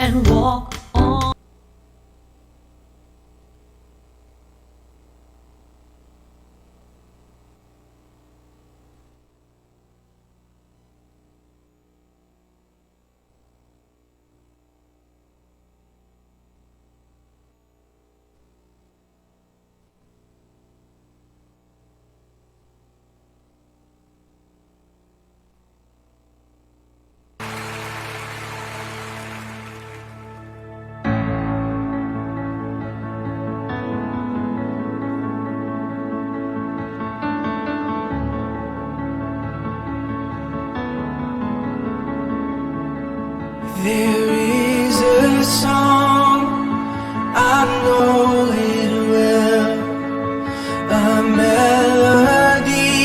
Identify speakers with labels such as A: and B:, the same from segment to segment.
A: and walk on.
B: There is a song, I know it well, a melody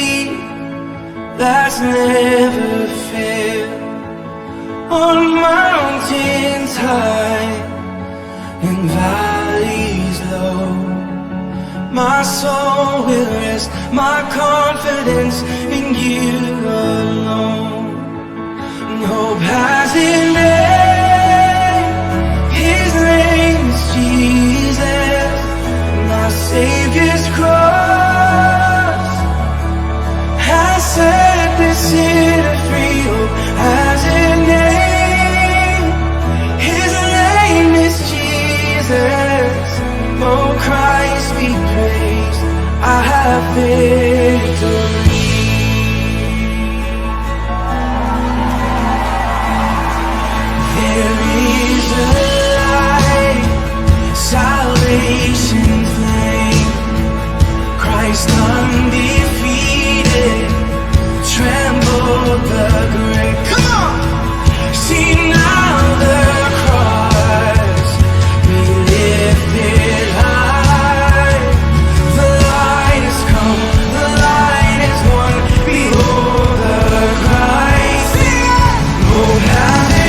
B: that's never failed. On mountains high and valleys low, my soul will rest, my confidence in you alone. Hope has an end, his name is Jesus. My Savior's cross has set the sinner free. Hope has a name, his name is Jesus. Oh, Christ be praised, I have victory. Salvation flame, Christ undefeated, trembled the grave. Come on! See now the cross be lifted high. The light has come, the light is won. Behold the Christ. Oh, have it.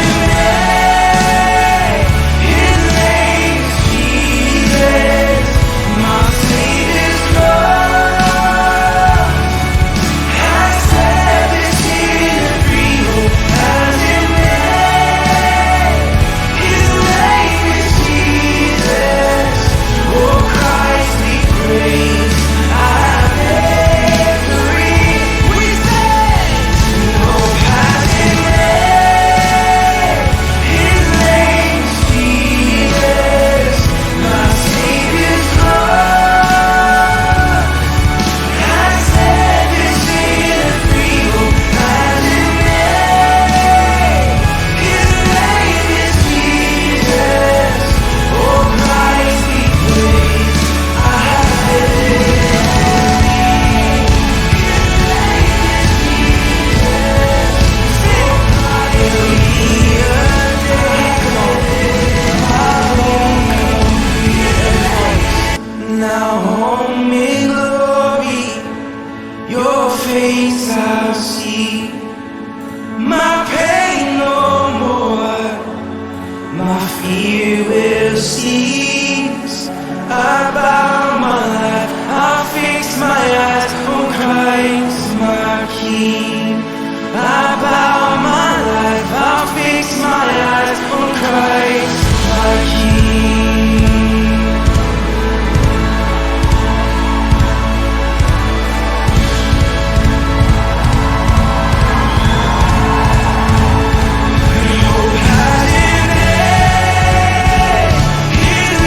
B: I'll see my pain no more, my fear will cease. I bow my life, I'll fix my eyes on Christ my King. I bow my life, I'll fix my eyes on Christ my King. His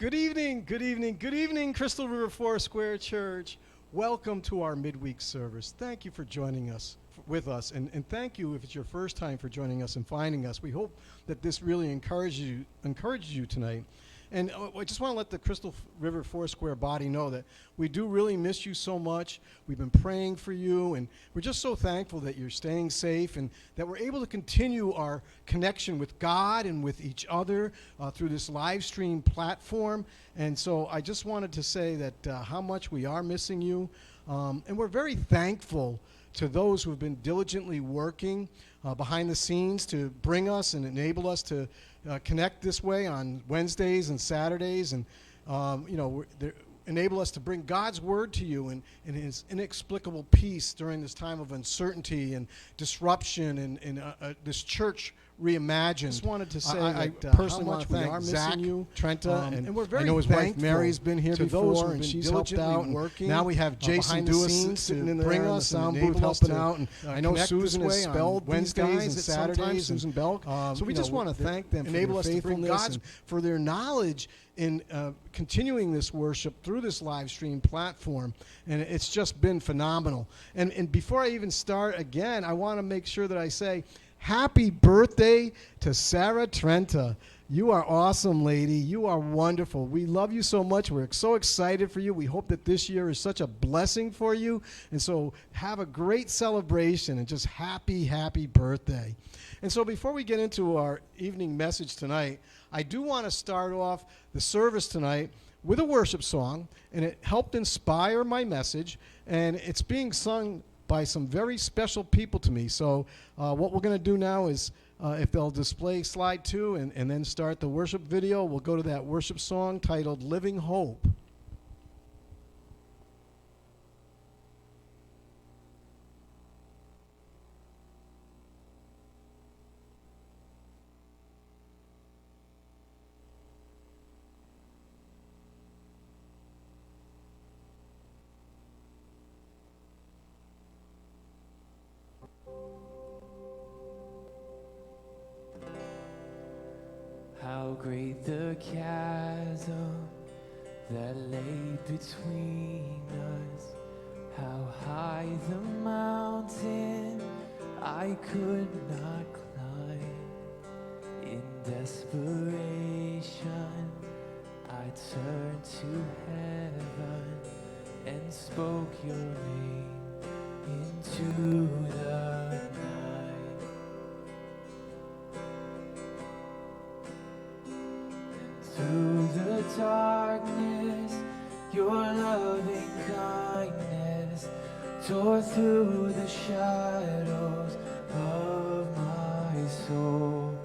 A: Good evening, good evening, good evening, Crystal River Foursquare Church. Welcome to our midweek service. Thank you for joining us with us, and thank you if it's your first time for joining us and finding us. We hope that this really encourages you tonight. And I just want to let the Crystal River Foursquare body know that we do really miss you so much. We've been praying for you, and we're just so thankful that you're staying safe and that we're able to continue our connection with God and with each other through this live stream platform. And so I just wanted to say that how much we are missing you, and we're very thankful to those who have been diligently working behind the scenes to bring us and enable us to connect this way on Wednesdays and Saturdays, and enable us to bring God's word to you and his inexplicable peace during this time of uncertainty and disruption and this church reimagined. Just wanted to say I personally want to thank Zach, Trenta, and we're very I know his wife Mary's been here before, and she's helped out. And now we have Jason Dewis sitting in bring us sound booth helping out, and I know Susan has spelled Wednesdays and Saturdays, Susan Belk. So we just want to thank them for their faithfulness and for their knowledge in continuing this worship through this live stream platform, and it's just been phenomenal. And before I even start again, I want to make sure that I say happy birthday to Sarah Trenta. You are awesome, lady. You are wonderful. We love you so much. We're so excited for you. We hope that this year is such a blessing for you. And so have a great celebration and just happy, happy birthday. And so before we get into our evening message tonight, I do want to start off the service tonight with a worship song, and it helped inspire my message, and it's being sung by some very special people to me. So what we're going to do now is, if they'll display slide 2 and then start the worship video, we'll go to that worship song titled Living Hope.
C: How great the chasm that lay between us, how high the mountain I could not climb. In desperation, I turned to heaven and spoke your name into the night. Through the darkness, your loving kindness tore through the shadows of my soul.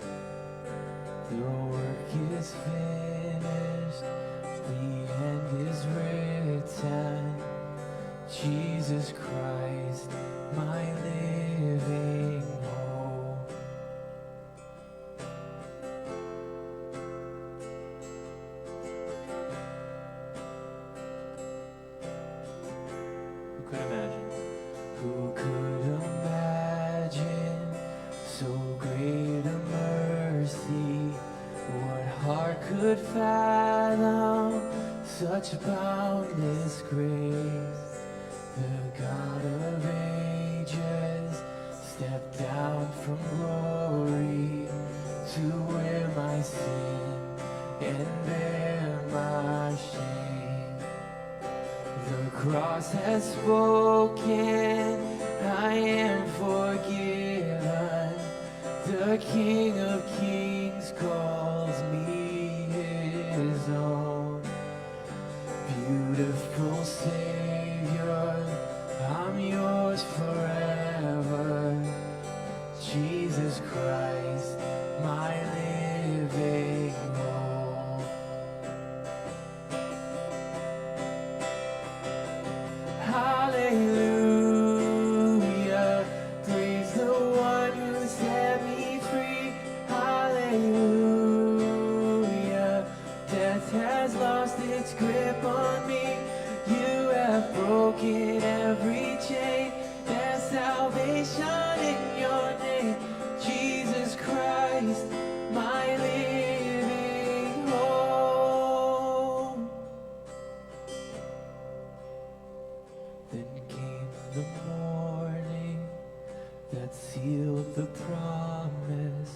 C: The work is finished, the end is written. Jesus Christ, my living hope. Who could imagine so great a mercy? What heart could fathom such boundless grace? The God of ages stepped down from glory to wear my sin and bear my shame. The cross has spoken, I am forgiven. The King of Kings calls me his own. Beautiful Savior, I'm yours forever. Jesus Christ, my living hope. Hallelujah, praise the one who set me free. Hallelujah, death has lost its grip on me. You have broken every chain. There's salvation in your name. Jesus Christ, my living hope. the promise,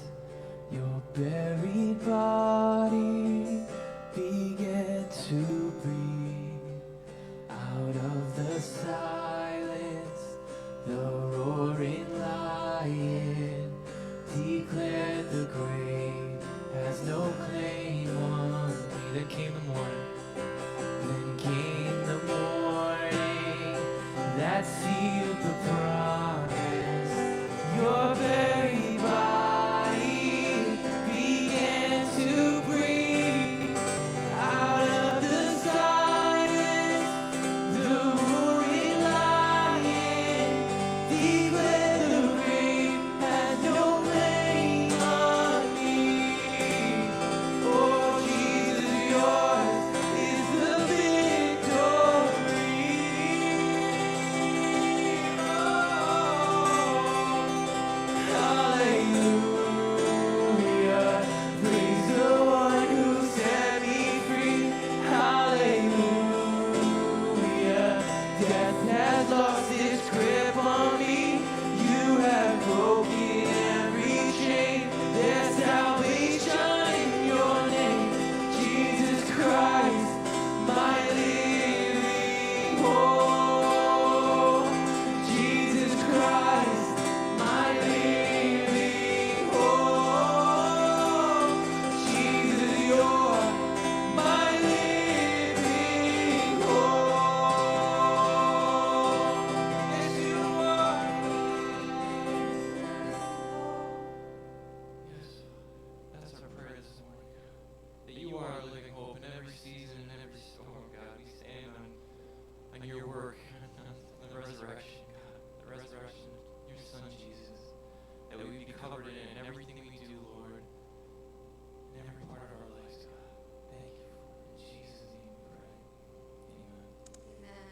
C: your buried body began to breathe. Out of the silence, the roaring lion declared the grave has no claim on me. Then came the morning. Then came the morning that sealed the promise. Your very body began to breathe. Out of the silence, the roaring lion declared the grave had no claim on me. Oh, Jesus, yours is the victory. Hallelujah. Praise the one who set me free. Hallelujah. Death has lost its grip on me. You have broken every chain. There's salvation in your name. Jesus Christ, my living hope. Jesus Christ, my living hope. Jesus, you're my living hope. Yes, you are. Yes, that's our prayer this morning. That you are our living hope in every season and every storm, God. We stand on your work, on the resurrection, God. The resurrection of your Son, Jesus. That we be covered in everything we do, Lord. In every part of our lives, God. Thank you for it. In Jesus' name we pray. Amen.
D: Amen.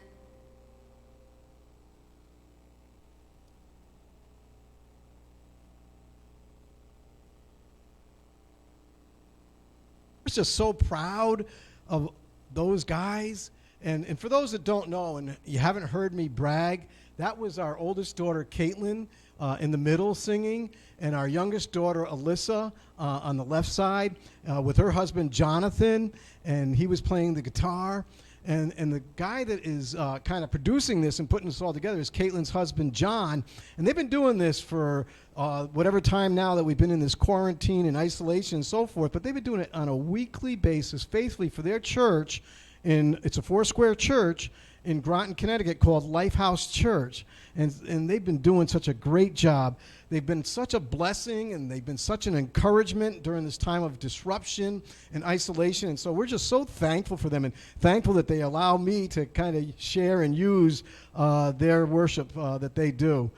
A: I was just so proud of those guys. And for those that don't know, and you haven't heard me brag, that was our oldest daughter, Caitlin, in the middle singing, and our youngest daughter, Alyssa, on the left side, with her husband, Jonathan, and he was playing the guitar. And the guy that is kind of producing this and putting this all together is Caitlin's husband, John. And they've been doing this for whatever time now that we've been in this quarantine and isolation and so forth. But they've been doing it on a weekly basis, faithfully, for their church. It's a Foursquare church in Groton, Connecticut, called Lifehouse Church. And they've been doing such a great job. They've been such a blessing, and they've been such an encouragement during this time of disruption and isolation. And so we're just so thankful for them, and thankful that they allow me to kind of share and use their worship that they do.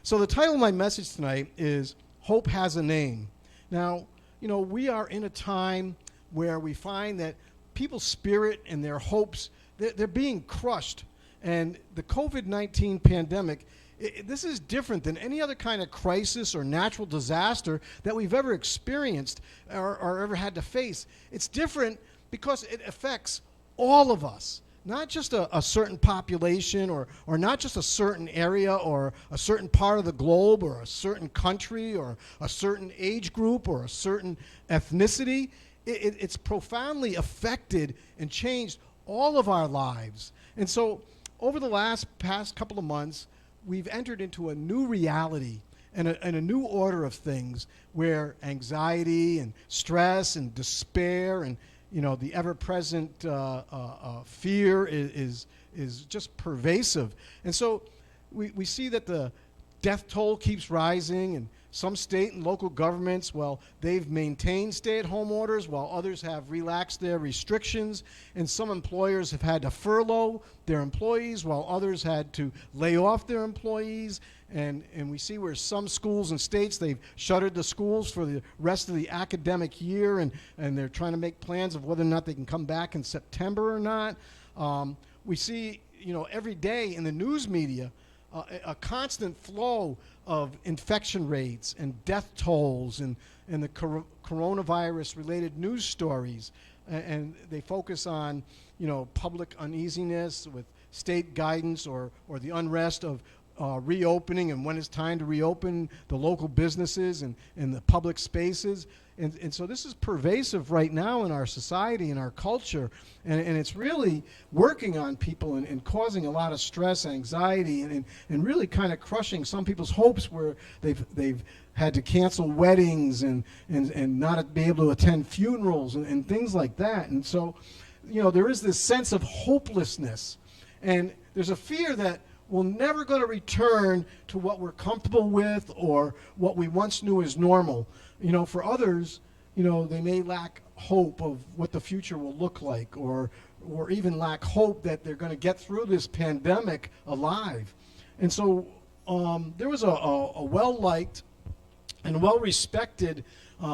A: So the title of my message tonight is Hope Has a Name. Now, we are in a time where we find that people's spirit and their hopes, they're being crushed. And the COVID-19 pandemic, this is different than any other kind of crisis or natural disaster that we've ever experienced or ever had to face. It's different because it affects all of us, not just a certain population or not just a certain area or a certain part of the globe or a certain country or a certain age group or a certain ethnicity. It's profoundly affected and changed all of our lives. And so over the past couple of months, we've entered into a new reality and a new order of things where anxiety and stress and despair and the ever-present fear is just pervasive. And so we see that the death toll keeps rising, and some state and local governments, they've maintained stay-at-home orders while others have relaxed their restrictions, and some employers have had to furlough their employees while others had to lay off their employees. And we see where some schools and states, they've shuttered the schools for the rest of the academic year, and they're trying to make plans of whether or not they can come back in September or not. We see, every day in the news media, a constant flow of infection rates and death tolls and the coronavirus-related news stories. And they focus on, public uneasiness with state guidance or the unrest of reopening and when it's time to reopen the local businesses and the public spaces. And so this is pervasive right now in our society and our culture, and it's really working on people and causing a lot of stress, anxiety, and really kind of crushing some people's hopes where they've had to cancel weddings and not be able to attend funerals and things like that. And so, there is this sense of hopelessness, and there's a fear that we're never going to return to what we're comfortable with or what we once knew as normal. For others, they may lack hope of what the future will look like, or even lack hope that they're going to get through this pandemic alive. And so there was a well-liked and well-respected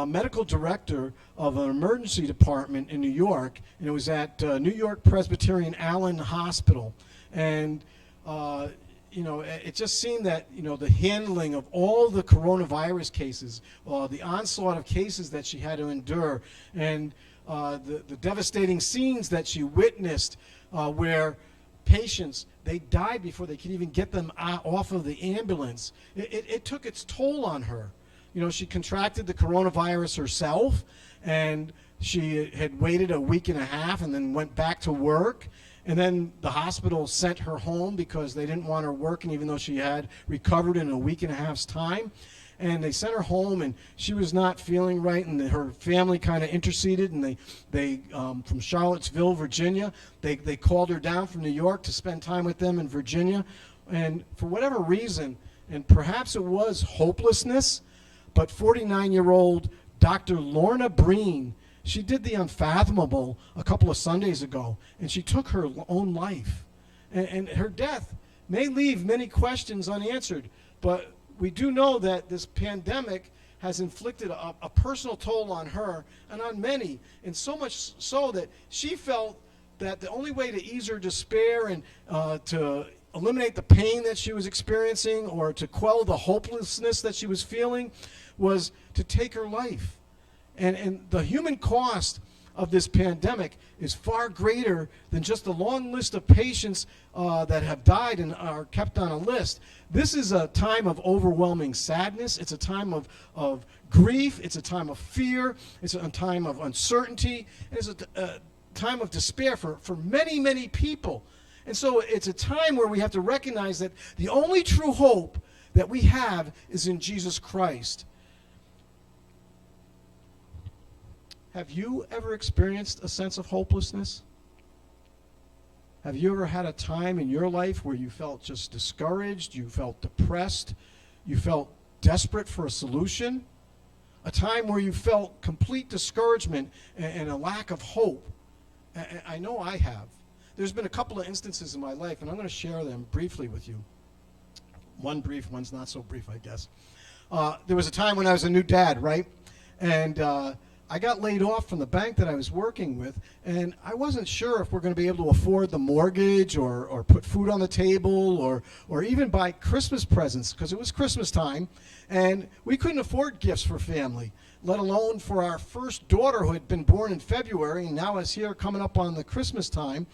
A: medical director of an emergency department in New York, and it was at New York Presbyterian Allen Hospital. And it just seemed that, the handling of all the coronavirus cases, the onslaught of cases that she had to endure, and the devastating scenes that she witnessed where patients, they died before they could even get them off of the ambulance. It took its toll on her. She contracted the coronavirus herself, and she had waited a week and a half and then went back to work. And then the hospital sent her home because they didn't want her working, even though she had recovered in a week and a half's time. And they sent her home, and she was not feeling right, and her family kind of interceded, and they from Charlottesville, Virginia, they called her down from New York to spend time with them in Virginia. And for whatever reason, and perhaps it was hopelessness, but 49-year-old Dr. Lorna Breen, she did the unfathomable a couple of Sundays ago, and she took her own life. And her death may leave many questions unanswered, but we do know that this pandemic has inflicted a personal toll on her and on many, and so much so that she felt that the only way to ease her despair and to eliminate the pain that she was experiencing or to quell the hopelessness that she was feeling was to take her life. And the human cost of this pandemic is far greater than just the long list of patients that have died and are kept on a list. This is a time of overwhelming sadness. It's a time of grief. It's a time of fear. It's a time of uncertainty. It's a time of despair for many, many people. And so it's a time where we have to recognize that the only true hope that we have is in Jesus Christ. Have you ever experienced a sense of hopelessness? Have you ever had a time in your life where you felt just discouraged, you felt depressed, you felt desperate for a solution? A time where you felt complete discouragement and a lack of hope? I know I have. There's been a couple of instances in my life, and I'm going to share them briefly with you. One brief, one's not so brief, I guess. There was a time when I was a new dad, right? And I got laid off from the bank that I was working with, and I wasn't sure if we're going to be able to afford the mortgage or put food on the table or even buy Christmas presents, because it was Christmas time, and we couldn't afford gifts for family, let alone for our first daughter who had been born in February and now is here coming up on the Christmas time.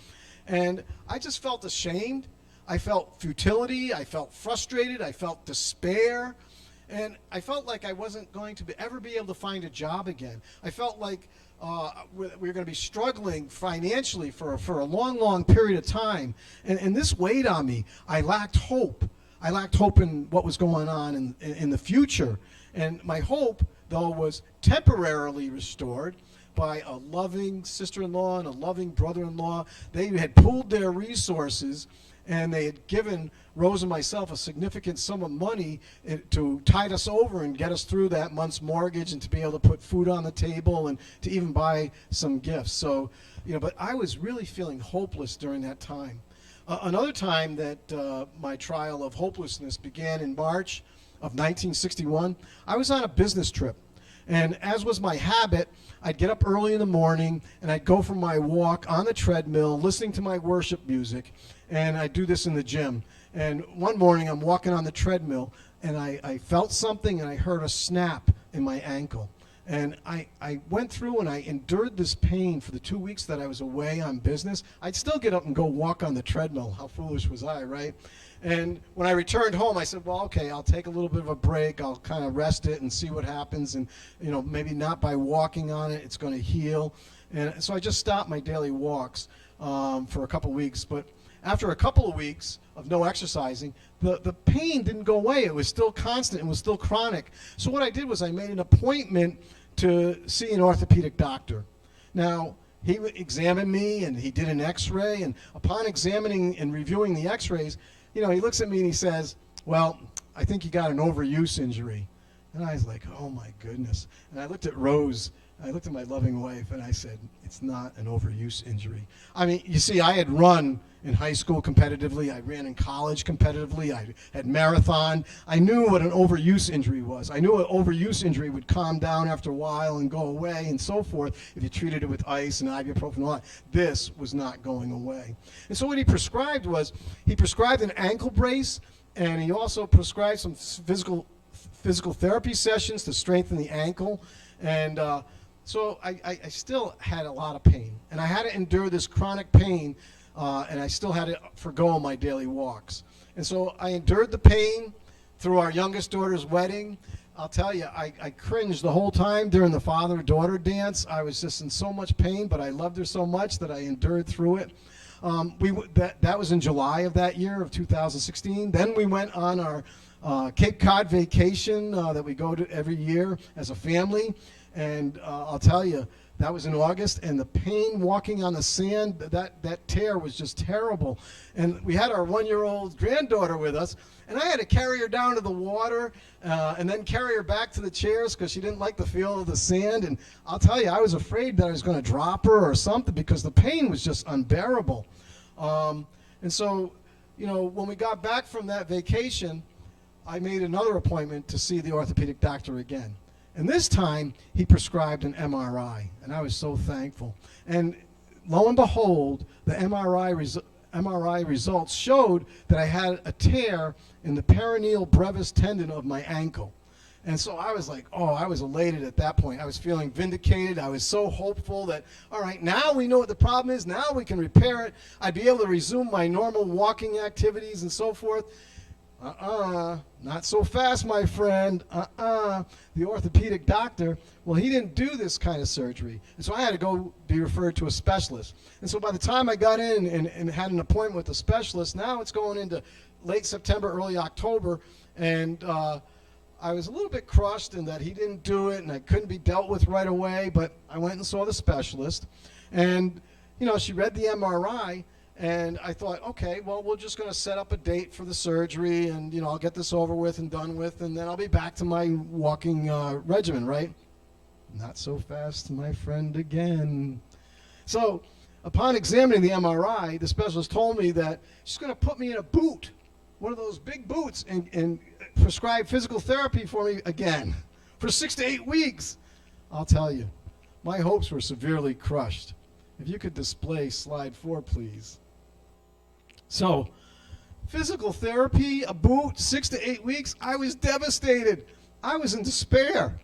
A: And I just felt ashamed. I felt futility. I felt frustrated. I felt despair. And I felt like I wasn't going to ever be able to find a job again. I felt like we were going to be struggling financially for a long, long period of time. And this weighed on me. I lacked hope. I lacked hope in what was going on in the future. And my hope, though, was temporarily restored by a loving sister-in-law and a loving brother-in-law. They had pooled their resources, and they had given Rose and myself a significant sum of money to tide us over and get us through that month's mortgage and to be able to put food on the table and to even buy some gifts. So, but I was really feeling hopeless during that time. Another time that my trial of hopelessness began in March of 1961, I was on a business trip. And as was my habit, I'd get up early in the morning and I'd go for my walk on the treadmill, listening to my worship music, and I'd do this in the gym. And one morning I'm walking on the treadmill and I felt something and I heard a snap in my ankle. And I went through and I endured this pain for the 2 weeks that I was away on business. I'd still get up and go walk on the treadmill. How foolish was I, right? And when I returned home, I said, well, okay, I'll take a little bit of a break. I'll kind of rest it and see what happens. And, maybe not by walking on it, it's going to heal. And so I just stopped my daily walks for a couple weeks. But after a couple of weeks of no exercising, the pain didn't go away. It was still constant. It was still chronic. So what I did was I made an appointment to see an orthopedic doctor. Now, he examined me and he did an x-ray. And upon examining and reviewing the x-rays, he looks at me and he says, well, I think you got an overuse injury. And I was like, oh my goodness. And I looked at Rose, I looked at my loving wife, and I said, it's not an overuse injury. I mean, you see, I had run in high school competitively. I ran in college competitively. I had marathon. I knew what an overuse injury was. I knew an overuse injury would calm down after a while and go away and so forth if you treated it with ice and ibuprofen and all that. This was not going away. And so what he prescribed was, he prescribed an ankle brace, and he also prescribed some physical therapy sessions to strengthen the ankle. And so I still had a lot of pain, and I had to endure this chronic pain, and I still had to forgo my daily walks. And so I endured the pain through our youngest daughter's wedding. I'll tell you, I cringed the whole time during the father-daughter dance. I was just in so much pain, but I loved her so much that I endured through it. That was in July of that year, of 2016. Then we went on our Cape Cod vacation that we go to every year as a family. And I'll tell you, that was in August, and the pain walking on the sand, that tear was just terrible. And we had our 1-year-old granddaughter with us, and I had to carry her down to the water and then carry her back to the chairs because she didn't like the feel of the sand. And I'll tell you, I was afraid that I was going to drop her or something because the pain was just unbearable. And so, when we got back from that vacation, I made another appointment to see the orthopedic doctor again. And this time, he prescribed an MRI, and I was so thankful. And lo and behold, the MRI results showed that I had a tear in the peroneal brevis tendon of my ankle. And so I was like, oh, I was elated at that point. I was feeling vindicated. I was so hopeful that, all right, now we know what the problem is. Now we can repair it. I'd be able to resume my normal walking activities and so forth. Not so fast, my friend. The orthopedic doctor, well, he didn't do this kind of surgery. And so I had to go be referred to a specialist. And so by the time I got in and had an appointment with a specialist, now it's going into late September, early October, and I was a little bit crushed in that he didn't do it and I couldn't be dealt with right away, but I went and saw the specialist. And, she read the MRI, and I thought, okay, well, we're just going to set up a date for the surgery, and, I'll get this over with and done with, and then I'll be back to my walking regimen, right? Not so fast, my friend, again. So upon examining the MRI, the specialist told me that she's going to put me in a boot, one of those big boots, and prescribe physical therapy for me again for 6 to 8 weeks. I'll tell you, my hopes were severely crushed. If you could display slide 4, please. So, physical therapy, a boot, 6 to 8 weeks, I was devastated. I was in despair.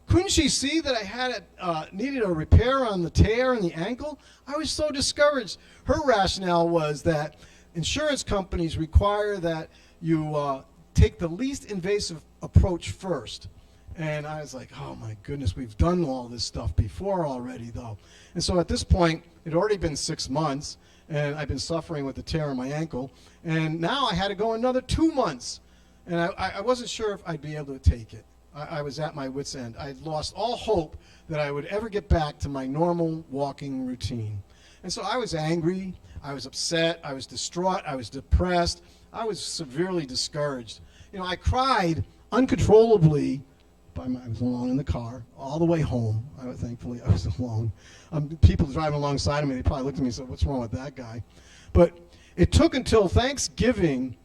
A: Couldn't she see that I had needed a repair on the tear in the ankle? I was so discouraged. Her rationale was that insurance companies require that you take the least invasive approach first. And I was like, oh my goodness, we've done all this stuff before already, though. And so at this point, it had already been 6 months, and I've been suffering with the tear in my ankle. And now I had to go another 2 months. And I wasn't sure if I'd be able to take it. I was at my wit's end. I had lost all hope that I would ever get back to my normal walking routine. And so I was angry, I was upset, I was distraught, I was depressed, I was severely discouraged. I cried uncontrollably. I was alone in the car all the way home. Thankfully, I was alone. People driving alongside of me, they probably looked at me and said, what's wrong with that guy? But it took until Thanksgiving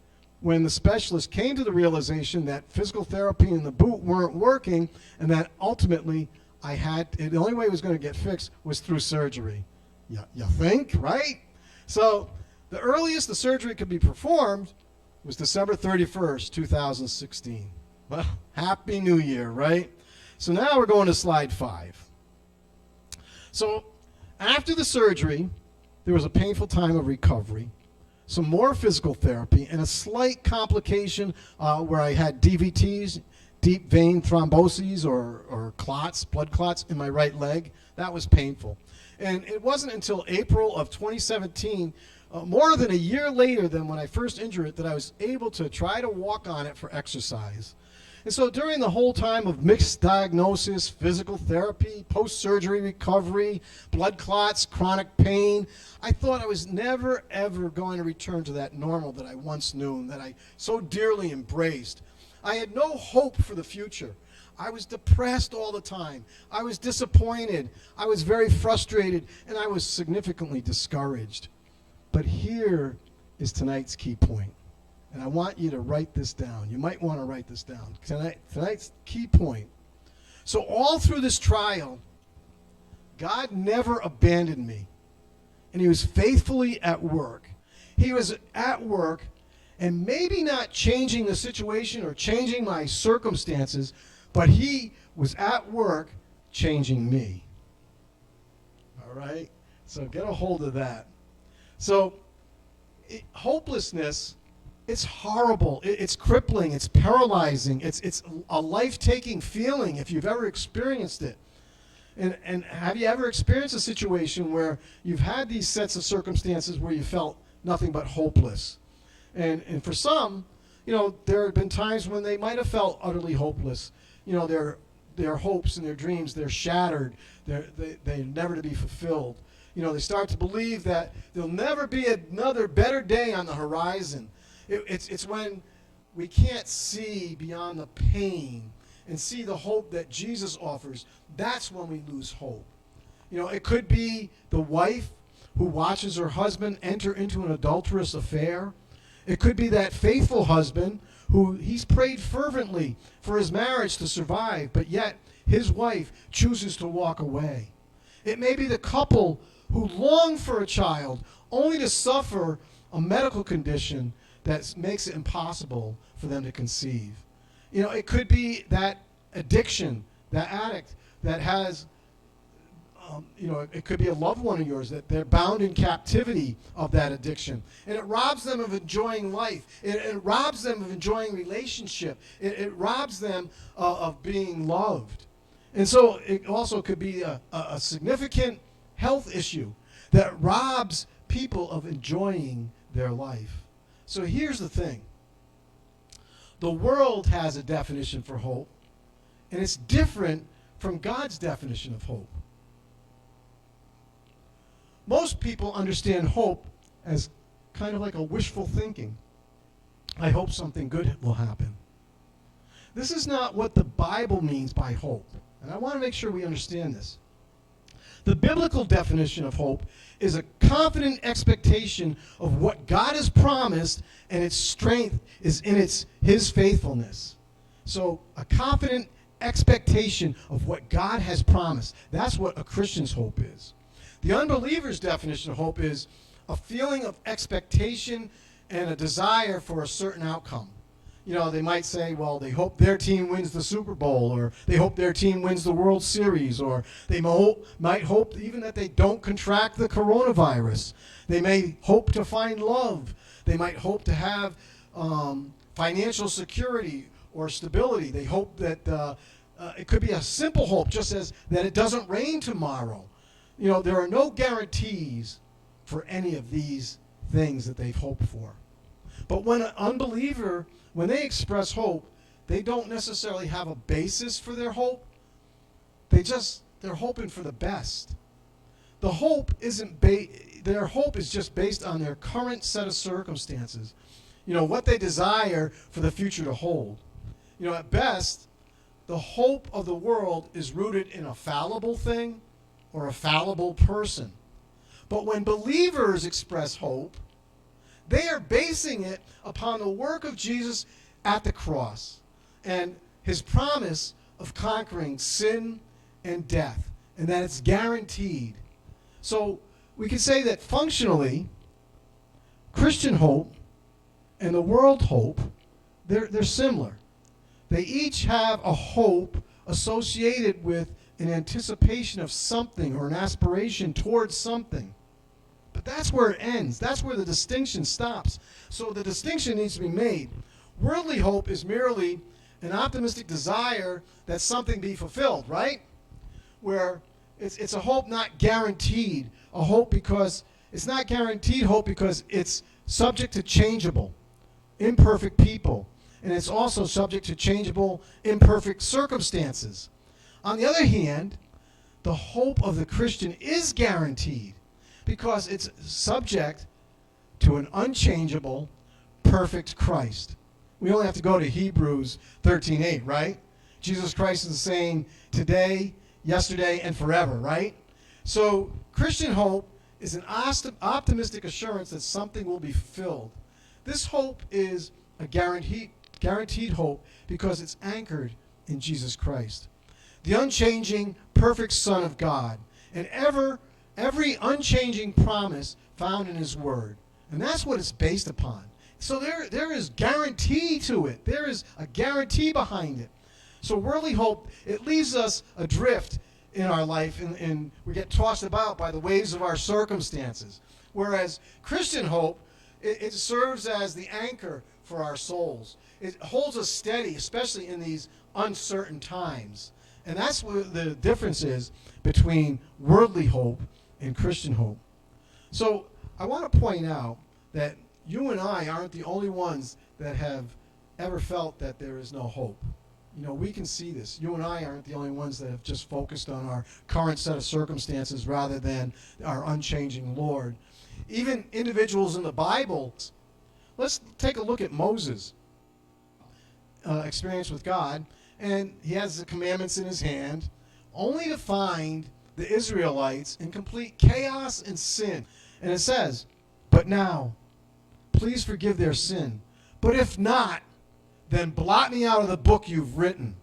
A: when the specialist came to the realization that physical therapy and the boot weren't working, and that ultimately the only way it was going to get fixed was through surgery. You think, right? So the earliest the surgery could be performed was December 31st, 2016. Well, Happy New Year, right? So now we're going to slide 5. So after the surgery, there was a painful time of recovery, some more physical therapy, and a slight complication where I had DVTs, deep vein thromboses or clots, blood clots in my right leg. That was painful. And it wasn't until April of 2017, more than a year later than when I first injured it, that I was able to try to walk on it for exercise. And so during the whole time of mixed diagnosis, physical therapy, post-surgery recovery, blood clots, chronic pain, I thought I was never, ever going to return to that normal that I once knew and that I so dearly embraced. I had no hope for the future. I was depressed all the time. I was disappointed. I was very frustrated, and I was significantly discouraged. But here is tonight's key point. And I want you to write this down. You might want to write this down. Tonight's key point. So all through this trial, God never abandoned me. And he was faithfully at work. He was at work and maybe not changing the situation or changing my circumstances, but he was at work changing me. All right? So get a hold of that. So hopelessness, it's horrible. It's crippling. It's paralyzing. It's a life-taking feeling if you've ever experienced it. And have you ever experienced a situation where you've had these sets of circumstances where you felt nothing but hopeless? And for some, there have been times when they might have felt utterly hopeless. Their hopes and their dreams, they're shattered. They're never to be fulfilled. They start to believe that there'll never be another better day on the horizon. It's when we can't see beyond the pain and see the hope that Jesus offers. That's when we lose hope. It could be the wife who watches her husband enter into an adulterous affair. It could be that faithful husband who he's prayed fervently for his marriage to survive, but yet his wife chooses to walk away. It may be the couple who long for a child only to suffer a medical condition that makes it impossible for them to conceive. It could be that addiction, that addict that has, it could be a loved one of yours that they're bound in captivity of that addiction. And it robs them of enjoying life. It robs them of enjoying relationship. It robs them of being loved. And so it also could be a significant health issue that robs people of enjoying their life. So here's the thing. The world has a definition for hope, and it's different from God's definition of hope. Most people understand hope as kind of like a wishful thinking. I hope something good will happen. This is not what the Bible means by hope, and I want to make sure we understand this. The biblical definition of hope is a confident expectation of what God has promised, and its strength is in his faithfulness. So a confident expectation of what God has promised. That's what a Christian's hope is. The unbeliever's definition of hope is a feeling of expectation and a desire for a certain outcome. They might say, well, they hope their team wins the Super Bowl, or they hope their team wins the World Series, or they might hope even that they don't contract the coronavirus. They may hope to find love. They might hope to have financial security or stability. They hope that it could be a simple hope, just as that it doesn't rain tomorrow. There are no guarantees for any of these things that they've hoped for. But when an unbeliever, when they express hope, they don't necessarily have a basis for their hope. They're hoping for the best. Their hope is just based on their current set of circumstances. What they desire for the future to hold. At best, the hope of the world is rooted in a fallible thing or a fallible person. But when believers express hope, they are basing it upon the work of Jesus at the cross and his promise of conquering sin and death, and that it's guaranteed. So we can say that functionally, Christian hope and the world hope, they're similar. They each have a hope associated with an anticipation of something or an aspiration towards something. But that's where it ends. That's where the distinction stops. So the distinction needs to be made. Worldly hope is merely an optimistic desire that something be fulfilled, right? Where it's a hope not guaranteed. A hope because it's not guaranteed hope because it's subject to changeable, imperfect people. And it's also subject to changeable, imperfect circumstances. On the other hand, the hope of the Christian is guaranteed because it's subject to an unchangeable, perfect Christ. We only have to go to Hebrews 13:8, right? Jesus Christ is the same today, yesterday, and forever, right? So Christian hope is an optimistic assurance that something will be fulfilled. This hope is a guaranteed hope because it's anchored in Jesus Christ, the unchanging, perfect Son of God, and every unchanging promise found in His Word. And that's what it's based upon. So there is guarantee to it. There is a guarantee behind it. So worldly hope, it leaves us adrift in our life, and we get tossed about by the waves of our circumstances. Whereas Christian hope, it serves as the anchor for our souls. It holds us steady, especially in these uncertain times. And that's what the difference is between worldly hope and Christian hope. So I want to point out that you and I aren't the only ones that have ever felt that there is no hope. You know, we can see this. You and I aren't the only ones that have just focused on our current set of circumstances rather than our unchanging Lord. Even individuals in the Bible, let's take a look at Moses' experience with God. And he has the commandments in his hand, only to find the Israelites in complete chaos and sin. And it says, "But now, please forgive their sin. But if not, then blot me out of the book you've written."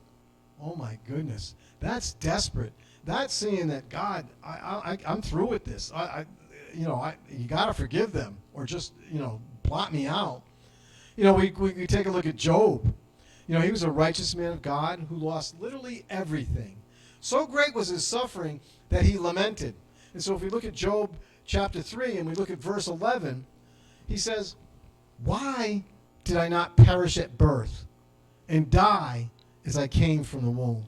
A: Oh my goodness, that's desperate. That's saying that God, I'm through with this. You got to forgive them, or just blot me out. We take a look at Job. He was a righteous man of God who lost literally everything. So great was his suffering that he lamented. And so if we look at Job chapter 3 and we look at verse 11, he says, "Why did I not perish at birth and die as I came from the womb?"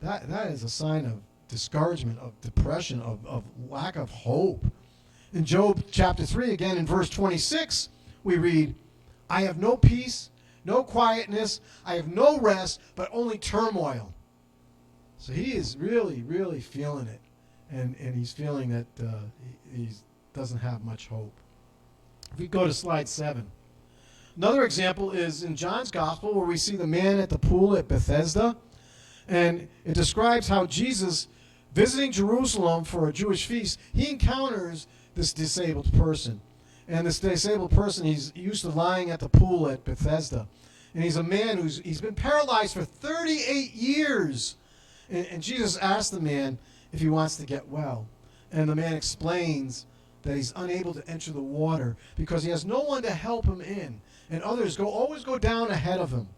A: That is a sign of discouragement, of depression, of lack of hope. In Job chapter 3, again in verse 26, we read, "I have no peace, no quietness, I have no rest, but only turmoil." So he is really, really feeling it. And he's feeling that he doesn't have much hope. If we go to slide 7. Another example is in John's Gospel, where we see the man at the pool at Bethesda. And it describes how Jesus, visiting Jerusalem for a Jewish feast, he encounters this disabled person. And this disabled person, he's used to lying at the pool at Bethesda. And he's a man he's been paralyzed for 38 years. And Jesus asked the man if he wants to get well. And the man explains that he's unable to enter the water because he has no one to help him in. And others always go down ahead of him.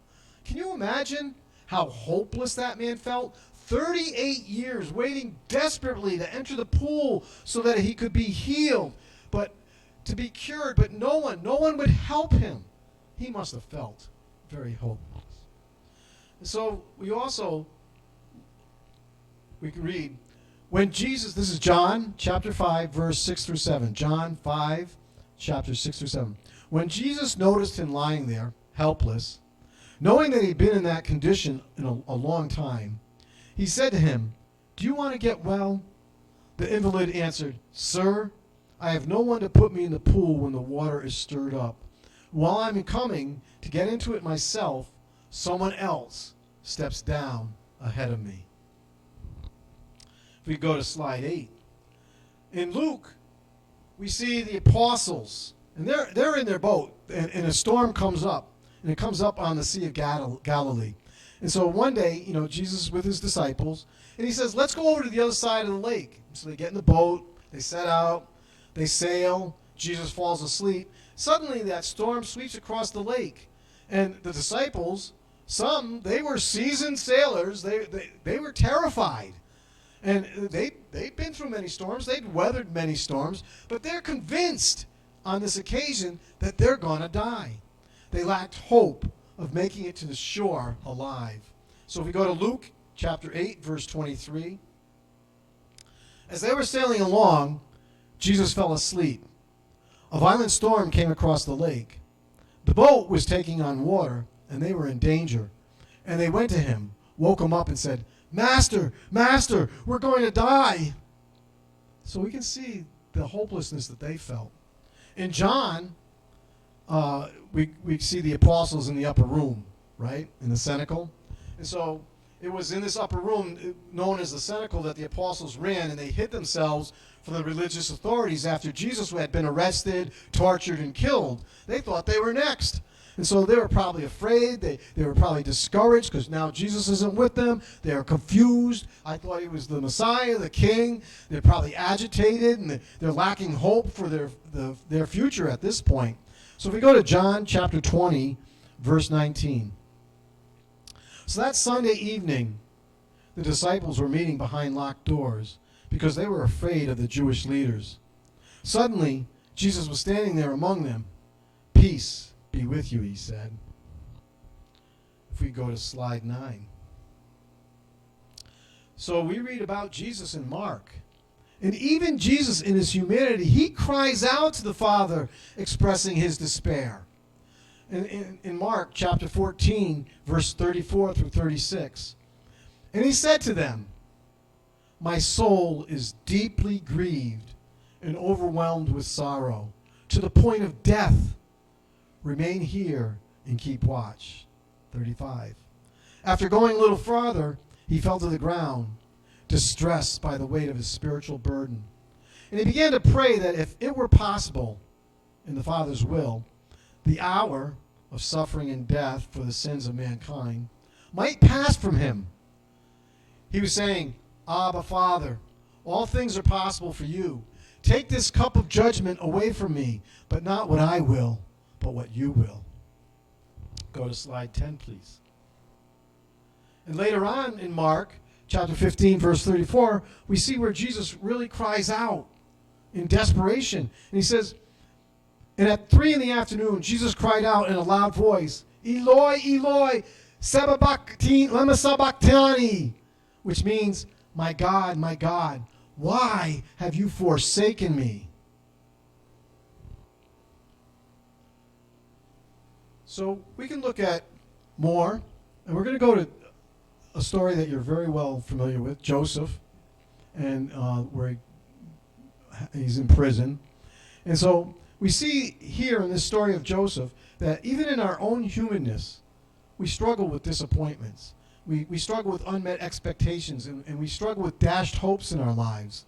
A: Can you imagine how hopeless that man felt? 38 years waiting desperately to enter the pool so that he could be healed, but to be cured, but no one would help him. He must have felt very hopeless. So we can read, when Jesus, this is John chapter 5, verse 6 through 7. John 5, chapter 6 through 7. When Jesus noticed him lying there, helpless, knowing that he'd been in that condition in a long time, he said to him, "Do you want to get well?" The invalid answered, "Sir, I have no one to put me in the pool when the water is stirred up. While I'm coming to get into it myself, someone else steps down ahead of me." If we go to slide 8. In Luke, we see the apostles, and they're in their boat, and a storm comes up, and it comes up on the Sea of Galilee. And so one day, Jesus is with his disciples, and he says, "Let's go over to the other side of the lake." So they get in the boat, they set out, they sail, Jesus falls asleep. Suddenly that storm sweeps across the lake, and the disciples Some, they were seasoned sailors. They were terrified. And they'd been through many storms. They'd weathered many storms. But they're convinced on this occasion that they're going to die. They lacked hope of making it to the shore alive. So if we go to Luke chapter 8, verse 23. As they were sailing along, Jesus fell asleep. A violent storm came across the lake. The boat was taking on water, and they were in danger. And they went to him, woke him up, and said, Master, Master, we're going to die. So we can see the hopelessness that they felt. In John, we see the apostles in the upper room, right, in the cenacle. And so it was in this upper room, known as the cenacle, that the apostles ran, and they hid themselves from the religious authorities after Jesus had been arrested, tortured, and killed. They thought they were next. And so they were probably afraid. They were probably discouraged because now Jesus isn't with them. They are confused. I thought he was the Messiah, the King. They're probably agitated, and they're lacking hope for their future at this point. So if we go to John chapter 20, verse 19. So that Sunday evening, the disciples were meeting behind locked doors because they were afraid of the Jewish leaders. Suddenly, Jesus was standing there among them. Peace be with you, he said. If we go to slide 9. So we read about Jesus in Mark. And even Jesus in his humanity, he cries out to the Father, expressing his despair. In Mark chapter 14, verse 34 through 36. And he said to them, my soul is deeply grieved and overwhelmed with sorrow, to the point of death. Remain here and keep watch. 35. After going a little farther, he fell to the ground, distressed by the weight of his spiritual burden. And he began to pray that if it were possible, in the Father's will, the hour of suffering and death for the sins of mankind might pass from him. He was saying, Abba, Father, all things are possible for you. Take this cup of judgment away from me, but not what I will, but what you will. Go to slide 10, please. And later on in Mark chapter 15, verse 34, we see where Jesus really cries out in desperation. And he says, and at 3 p.m, Jesus cried out in a loud voice, Eloi, Eloi, lema sabachthani, which means, my God, why have you forsaken me? So we can look at more, and we're going to go to a story that you're very well familiar with, Joseph, and where he's in prison. And so we see here in this story of Joseph that even in our own humanness, we struggle with disappointments. We struggle with unmet expectations, and we struggle with dashed hopes in our lives.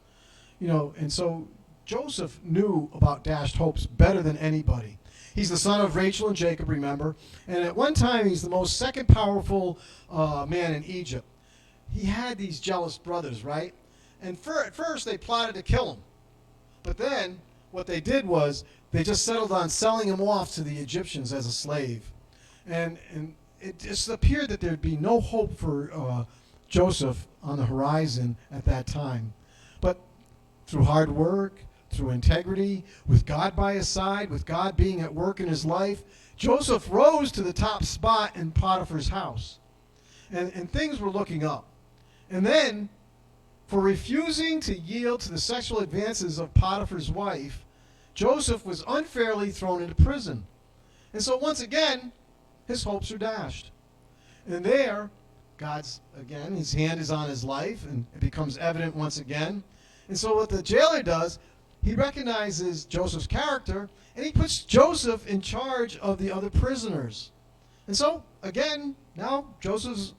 A: You know, and so Joseph knew about dashed hopes better than anybody. He's the son of Rachel and Jacob, remember? And at one time, he's the most second powerful man in Egypt. He had these jealous brothers, right? And at first, they plotted to kill him. But then, what they did was, they just settled on selling him off to the Egyptians as a slave. And it just appeared that there'd be no hope for Joseph on the horizon at that time. But through hard work, through integrity, with God by his side, with God being at work in his life, Joseph rose to the top spot in Potiphar's house. And things were looking up. And then, for refusing to yield to the sexual advances of Potiphar's wife, Joseph was unfairly thrown into prison. And so once again, his hopes are dashed. And there, again, his hand is on his life, and it becomes evident once again. And so what the jailer does, he recognizes Joseph's character, and he puts Joseph in charge of the other prisoners. And so, again, now Joseph's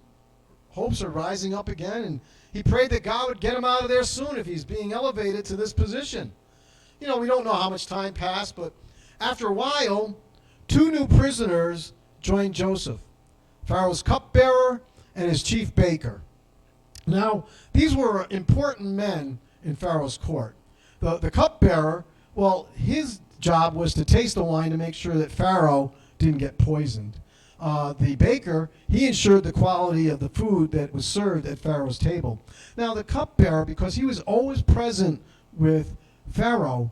A: hopes are rising up again, and he prayed that God would get him out of there soon if he's being elevated to this position. You know, we don't know how much time passed, but after a while, 2 new prisoners joined Joseph, Pharaoh's cupbearer and his chief baker. Now, these were important men in Pharaoh's court. The cupbearer, well, his job was to taste the wine to make sure that Pharaoh didn't get poisoned. the baker, he ensured the quality of the food that was served at Pharaoh's table. Now the cupbearer, because he was always present with Pharaoh,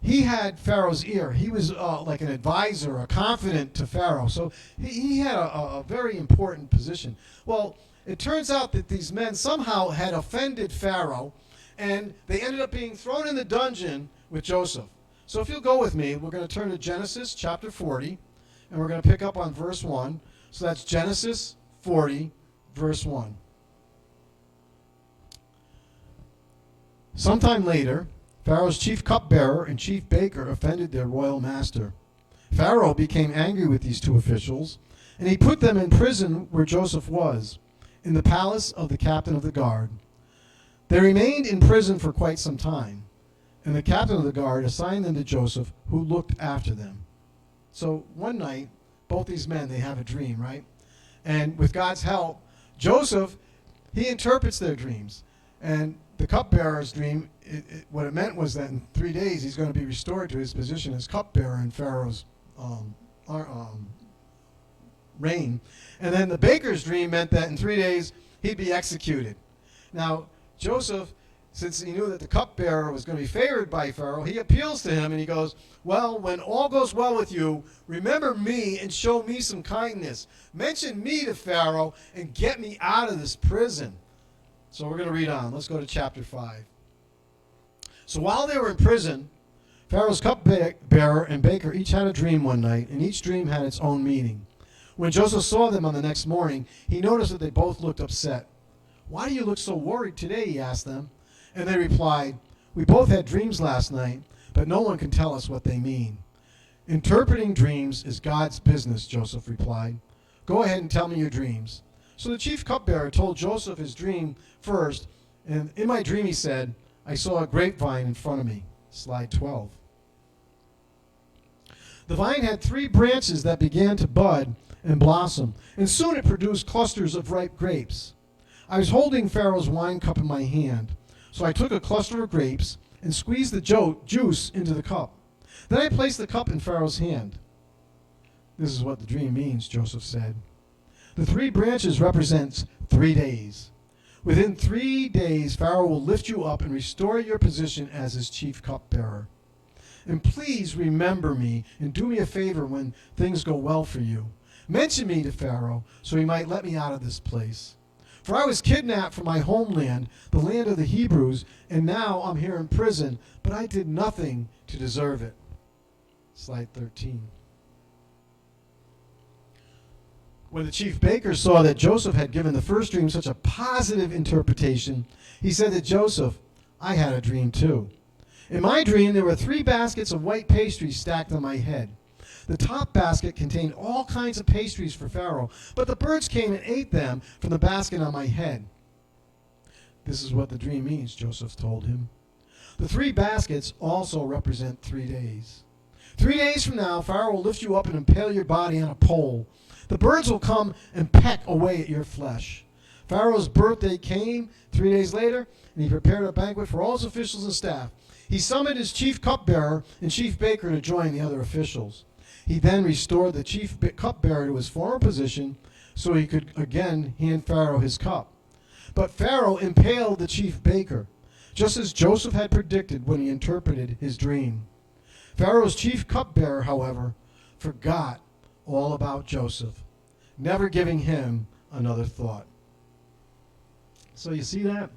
A: he had Pharaoh's ear. He was like an advisor, a confidant to Pharaoh. So he had a very important position. Well, it turns out that these men somehow had offended Pharaoh, and they ended up being thrown in the dungeon with Joseph. So if you'll go with me, we're going to turn to Genesis chapter 40, and we're going to pick up on verse 1. So that's Genesis 40, verse 1. Sometime later, Pharaoh's chief cupbearer and chief baker offended their royal master. Pharaoh became angry with these two officials, and he put them in prison where Joseph was, in the palace of the captain of the guard. They remained in prison for quite some time, and the captain of the guard assigned them to Joseph, who looked after them. So one night, both these men, they have a dream, right? And with God's help, Joseph, he interprets their dreams. And the cupbearer's dream, what it meant was that in 3 days he's going to be restored to his position as cupbearer in Pharaoh's reign. And then the baker's dream meant that in 3 days he'd be executed. Now, Joseph, since he knew that the cupbearer was going to be favored by Pharaoh, he appeals to him and he goes, well, when all goes well with you, remember me and show me some kindness. Mention me to Pharaoh and get me out of this prison. So we're going to read on. Let's go to chapter 5. So while they were in prison, Pharaoh's cupbearer and baker each had a dream one night, and each dream had its own meaning. When Joseph saw them on the next morning, he noticed that they both looked upset. Why do you look so worried today? He asked them. And they replied, we both had dreams last night, but no one can tell us what they mean. Interpreting dreams is God's business, Joseph replied. Go ahead and tell me your dreams. So the chief cupbearer told Joseph his dream first, and in my dream he said, I saw a grapevine in front of me. Slide 12. The vine had 3 branches that began to bud and blossom, and soon it produced clusters of ripe grapes. I was holding Pharaoh's wine cup in my hand, so I took a cluster of grapes and squeezed the juice into the cup. Then I placed the cup in Pharaoh's hand. This is what the dream means, Joseph said. The 3 branches represent 3 days. Within 3 days, Pharaoh will lift you up and restore your position as his chief cupbearer. And please remember me and do me a favor when things go well for you. Mention me to Pharaoh so he might let me out of this place. For I was kidnapped from my homeland, the land of the Hebrews, and now I'm here in prison, but I did nothing to deserve it. Slide 13. When the chief baker saw that Joseph had given the first dream such a positive interpretation, he said to Joseph, I had a dream too. In my dream, there were 3 baskets of white pastries stacked on my head. The top basket contained all kinds of pastries for Pharaoh, but the birds came and ate them from the basket on my head. This is what the dream means, Joseph told him. The 3 baskets also represent 3 days. 3 days from now, Pharaoh will lift you up and impale your body on a pole. The birds will come and peck away at your flesh. Pharaoh's birthday came 3 days later, and he prepared a banquet for all his officials and staff. He summoned his chief cupbearer and chief baker to join the other officials. He then restored the chief cupbearer to his former position so he could again hand Pharaoh his cup. But Pharaoh impaled the chief baker, just as Joseph had predicted when he interpreted his dream. Pharaoh's chief cupbearer, however, forgot all about Joseph, never giving him another thought. So you see that?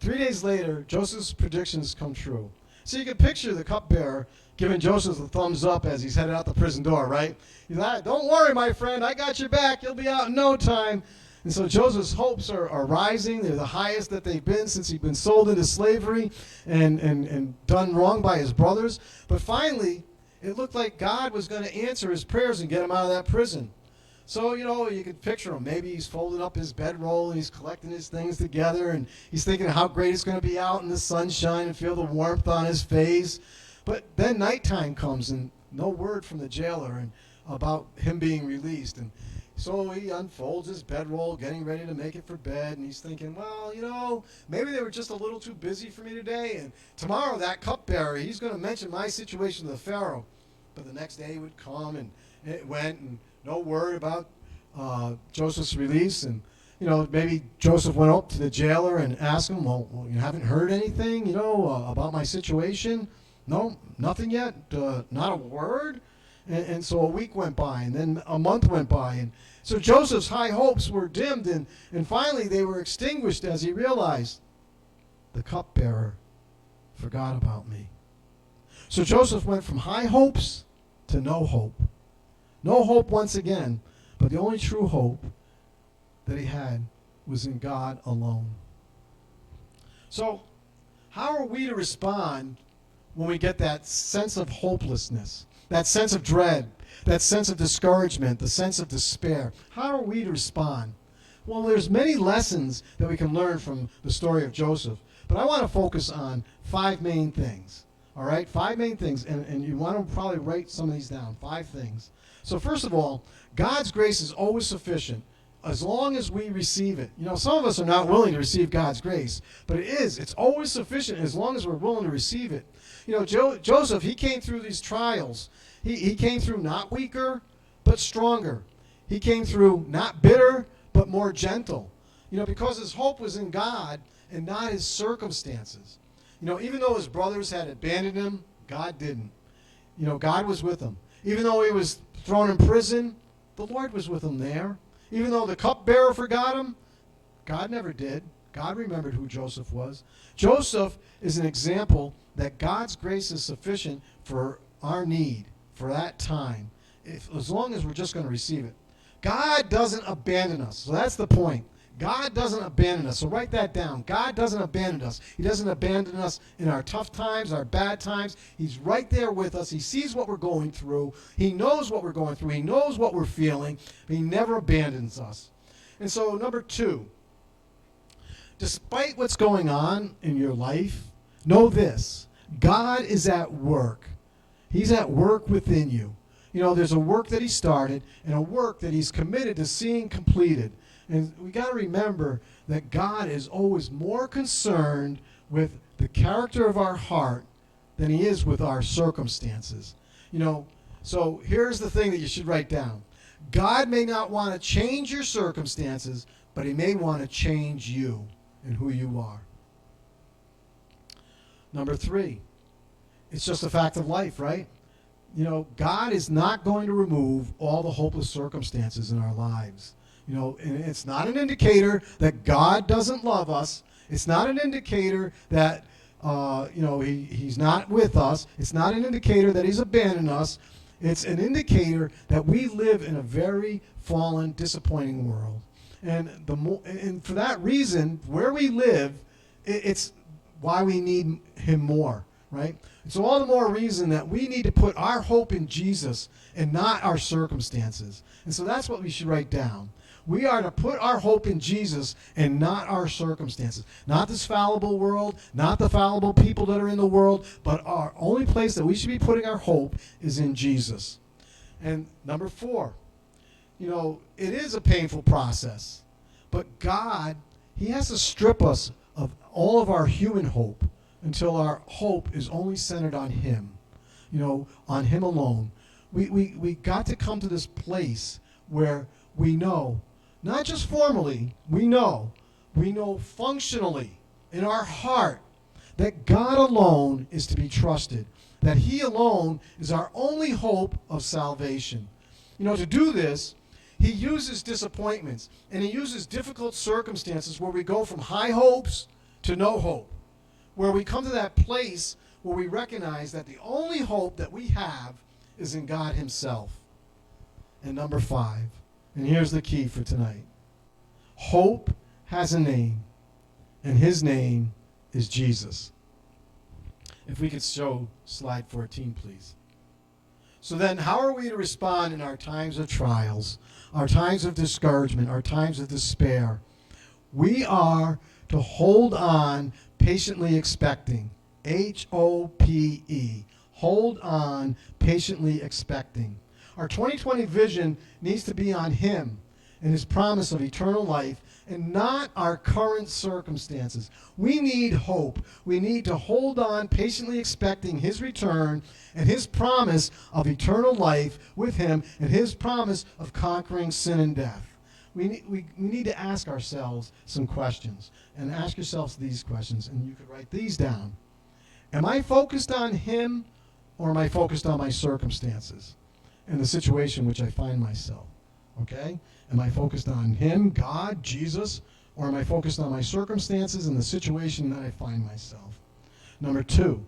A: 3 days later, Joseph's predictions come true. So you can picture the cupbearer giving Joseph the thumbs up as he's headed out the prison door, right? He's like, don't worry, my friend, I got your back. You'll be out in no time. And so Joseph's hopes are rising. They're the highest that they've been since he'd been sold into slavery and done wrong by his brothers. But finally, it looked like God was going to answer his prayers and get him out of that prison. So, you could picture him. Maybe he's folding up his bedroll and he's collecting his things together and he's thinking how great it's going to be out in the sunshine and feel the warmth on his face. But then nighttime comes and no word from the jailer and about him being released. And so he unfolds his bedroll, getting ready to make it for bed, and he's thinking, well, maybe they were just a little too busy for me today, and tomorrow that cupbearer, he's going to mention my situation to the Pharaoh. But the next day would come, and it went, and no word about Joseph's release, and maybe Joseph went up to the jailer and asked him, well, you haven't heard anything, about my situation? No, nothing yet, not a word. And so a week went by, and then a month went by, and so Joseph's high hopes were dimmed, and finally they were extinguished as he realized the cupbearer forgot about me. So Joseph went from high hopes to no hope. No hope once again, but the only true hope that he had was in God alone. So how are we to respond when we get that sense of hopelessness, that sense of dread, that sense of discouragement, the sense of despair? How are we to respond? Well, there's many lessons that we can learn from the story of Joseph, but I want to focus on 5 main things. All right, 5 main things, and you want to probably write some of these down, 5 things. So first of all, God's grace is always sufficient as long as we receive it. Some of us are not willing to receive God's grace, but it's always sufficient as long as we're willing to receive it. Joseph, he came through these trials. He came through not weaker, but stronger. He came through not bitter, but more gentle. Because his hope was in God and not his circumstances. Even though his brothers had abandoned him, God didn't. God was with him. Even though he was thrown in prison, the Lord was with him there. Even though the cupbearer forgot him, God never did. God remembered who Joseph was. Joseph is an example that God's grace is sufficient for our need, for that time, as long as we're just going to receive it. God doesn't abandon us. So that's the point. God doesn't abandon us. So write that down. God doesn't abandon us. He doesn't abandon us in our tough times, our bad times. He's right there with us. He sees what we're going through. He knows what we're going through. He knows what we're feeling. But he never abandons us. And so number 2, despite what's going on in your life, know this. God is at work. He's at work within you. There's a work that he started and a work that he's committed to seeing completed. And we got to remember that God is always more concerned with the character of our heart than he is with our circumstances. So here's the thing that you should write down. God may not want to change your circumstances, but he may want to change you and who you are. Number 3, it's just a fact of life, right? God is not going to remove all the hopeless circumstances in our lives. And it's not an indicator that God doesn't love us. It's not an indicator that, he's not with us. It's not an indicator that he's abandoned us. It's an indicator that we live in a very fallen, disappointing world. And for that reason, where we live, it's why we need him more, right? It's all the more reason that we need to put our hope in Jesus and not our circumstances. And so that's what we should write down. We are to put our hope in Jesus and not our circumstances. Not this fallible world, not the fallible people that are in the world, but our only place that we should be putting our hope is in Jesus. And number 4, it is a painful process. But God, he has to strip us of all of our human hope until our hope is only centered on him, on him alone. We got to come to this place where we know, not just formally, we know functionally in our heart that God alone is to be trusted, that he alone is our only hope of salvation. To do this, he uses disappointments and he uses difficult circumstances where we go from high hopes to no hope, where we come to that place where we recognize that the only hope that we have is in God himself. And number 5, and here's the key for tonight. Hope has a name, and his name is Jesus. If we could show slide 14, please. So then, how are we to respond in our times of trials, our times of discouragement, our times of despair? We are to hold on, patiently expecting. H-O-P-E. Hold on, patiently expecting. Our 2020 vision needs to be on him. and his promise of eternal life and not our current circumstances. We need hope. We need to hold on, patiently expecting his return and his promise of eternal life with him and his promise of conquering sin and death. We need to ask ourselves some questions, and ask yourselves these questions, and you could write these down. Am I focused on him, or am I focused on my circumstances and the situation in which I find myself? Okay? Am I focused on him, God, Jesus, or am I focused on my circumstances and the situation that I find myself? Number 2,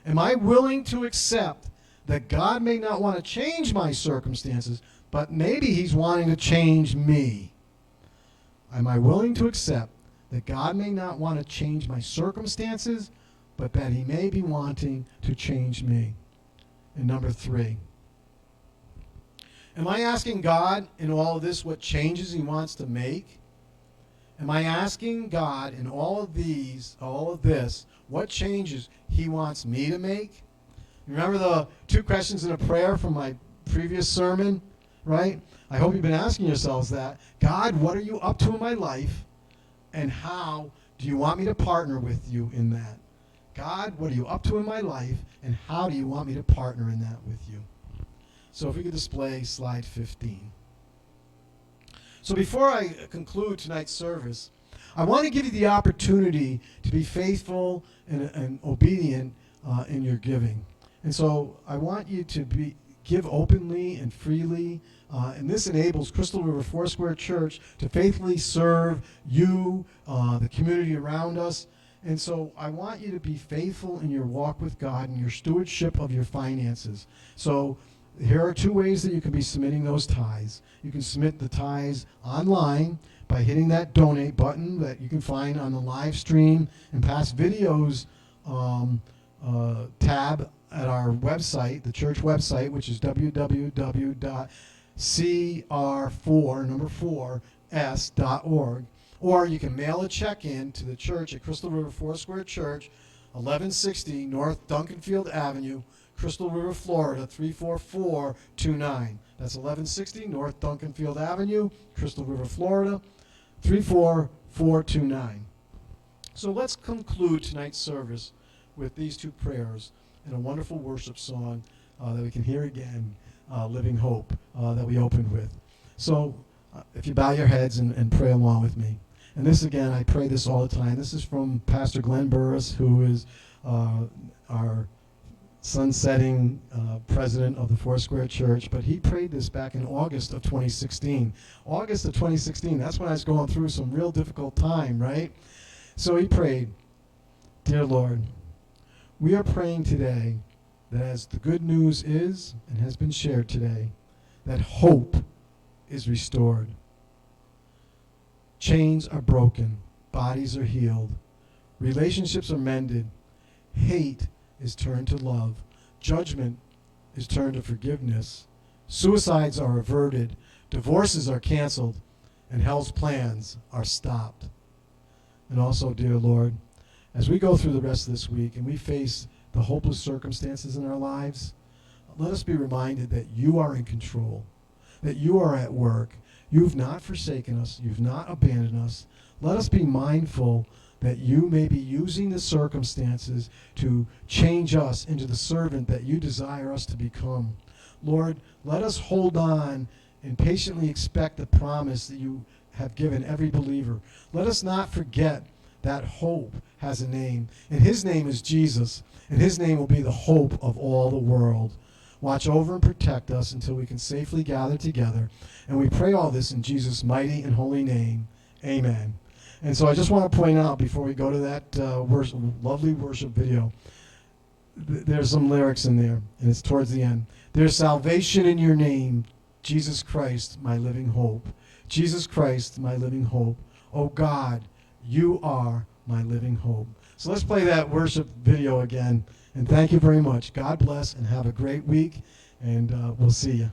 A: am I willing to accept that God may not want to change my circumstances, but maybe he's wanting to change me? Am I willing to accept that God may not want to change my circumstances, but that he may be wanting to change me? And number 3, am I asking God in all of this what changes he wants to make? Am I asking God in all of this, what changes he wants me to make? Remember the 2 questions in a prayer from my previous sermon, right? I hope you've been asking yourselves that. God, what are you up to in my life? And how do you want me to partner with you in that? God, what are you up to in my life? And how do you want me to partner in that with you? So if we could display slide 15. So before I conclude tonight's service, I want to give you the opportunity to be faithful and obedient in your giving. And so I want you to give openly and freely, and this enables Crystal River Foursquare Church to faithfully serve you, the community around us. And so I want you to be faithful in your walk with God and your stewardship of your finances. So here are 2 ways that you can be submitting those tithes. You can submit the tithes online by hitting that donate button that you can find on the live stream and past videos tab at our website, the church website, which is www.cr4s.org. Or you can mail a check in to the church at Crystal River Foursquare Church, 1160 North Duncanfield Avenue, Crystal River, Florida, 34429. That's 1160 North Duncanfield Avenue, Crystal River, Florida, 34429. So let's conclude tonight's service with these 2 prayers and a wonderful worship song that we can hear again, Living Hope, that we opened with. So if you bow your heads and pray along with me. And this, again, I pray this all the time. This is from Pastor Glenn Burris, who is our sunsetting president of the Foursquare Church. But he prayed this back in August of 2016. August of 2016, that's when I was going through some real difficult time, right? So he prayed, "Dear Lord, we are praying today that as the good news is and has been shared today, that hope is restored. Chains are broken, bodies are healed, relationships are mended, hate is turned to love, judgment is turned to forgiveness, suicides are averted, divorces are canceled, and hell's plans are stopped." And also, dear Lord, as we go through the rest of this week and we face the hopeless circumstances in our lives, let us be reminded that you are in control, that you are at work. You've not forsaken us. You've not abandoned us. Let us be mindful that you may be using the circumstances to change us into the servant that you desire us to become. Lord, let us hold on and patiently expect the promise that you have given every believer. Let us not forget that hope has a name, and his name is Jesus, and his name will be the hope of all the world. Watch over and protect us until we can safely gather together. And we pray all this in Jesus' mighty and holy name. Amen. And so I just want to point out before we go to that lovely worship video, there's some lyrics in there, and it's towards the end. "There's salvation in your name, Jesus Christ, my living hope. Jesus Christ, my living hope. Oh God, you are my living hope." So let's play that worship video again. And thank you very much. God bless and have a great week. And we'll see you.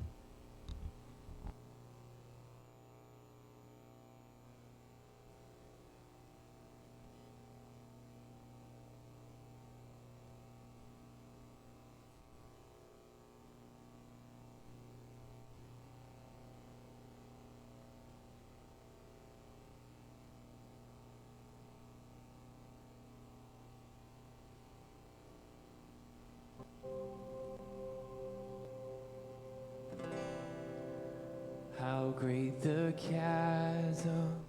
C: How great the chasm.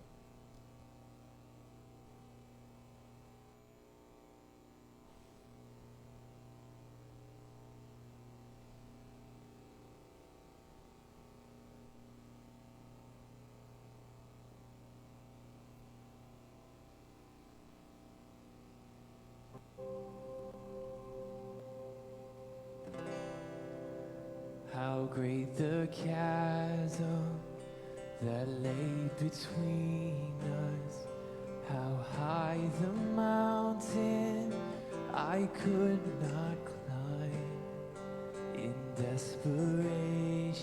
C: How great the chasm that lay between us. How high the mountain I could not climb. In desperation,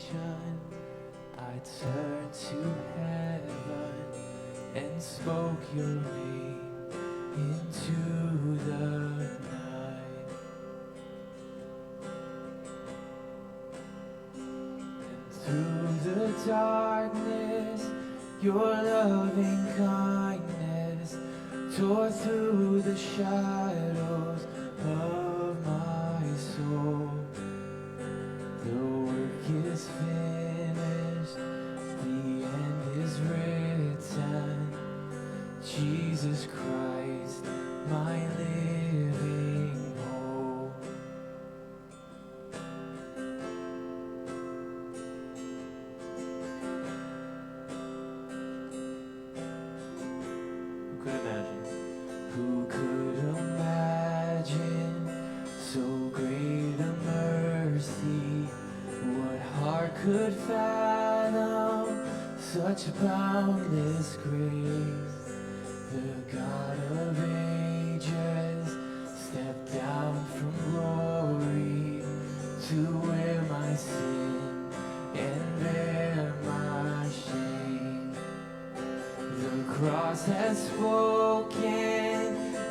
C: I turned to heaven and spoke your name into the night. Through the darkness, your loving kindness tore through the shadows of my soul. The work is finished, the end is written. Jesus Christ, my living hope. Who could imagine so great a mercy? What heart could fathom such boundless grace? The God of ages stepped down from glory to wear my sin and bear my shame. The cross has spoken,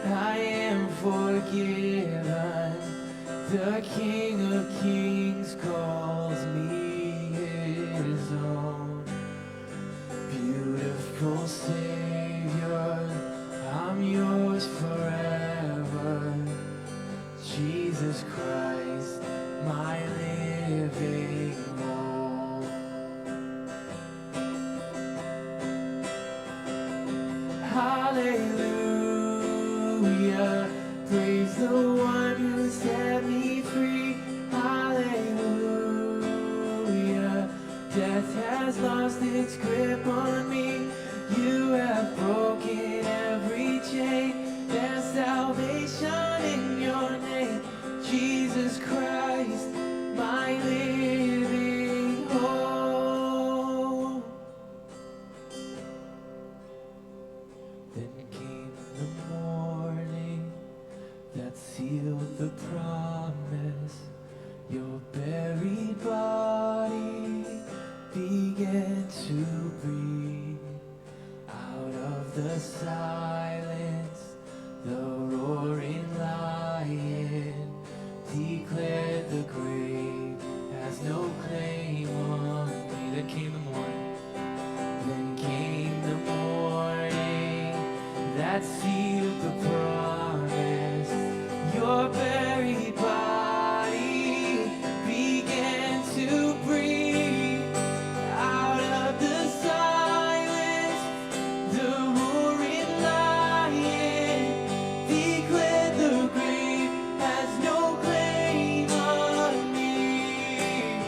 C: I am forgiven. The King of Kings calls me his own. Beautiful Savior, I'm yours forever. Jesus Christ, my living hope. Hallelujah, praise the one who set me free. Hallelujah, death has lost its grip on me. You have broken every chain. There's salvation in your name, Jesus Christ, my living hope. Then came the morning that sealed the promise. Your buried body began to breathe. Out of the silence, the roaring lion declared the grave has no claim on me. Then came the morning. Then came the morning that sealed the promise. Your buried body began to breathe. Out of the silence, the roaring lion declared the grave has no claim on me.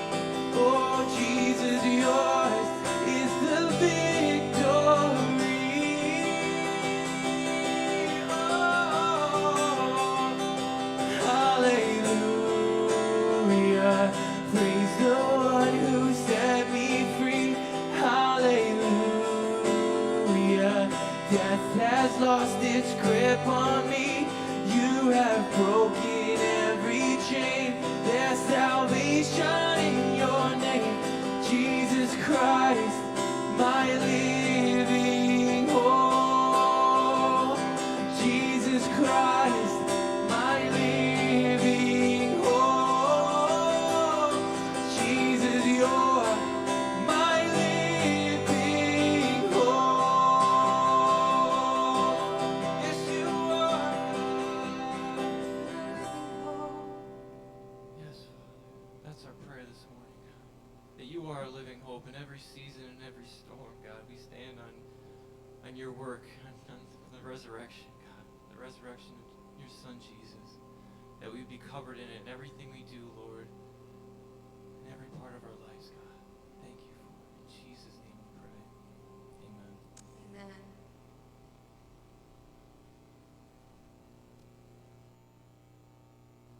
C: Oh, Jesus, yours is the victory. Hallelujah, praise the one who set me free. Hallelujah, death has lost its grip on me. You have broken every chain. There's salvation in your name, Jesus Christ, my living hope. Jesus Christ, my living hope. Jesus, you're my living hope. Yes, you are. Yes, Father. That's our prayer this morning. that you are a living hope in every season and every storm, God. We stand on your work, on the resurrection, God, the resurrection of your Son, Jesus, that we would be covered in it, and everything we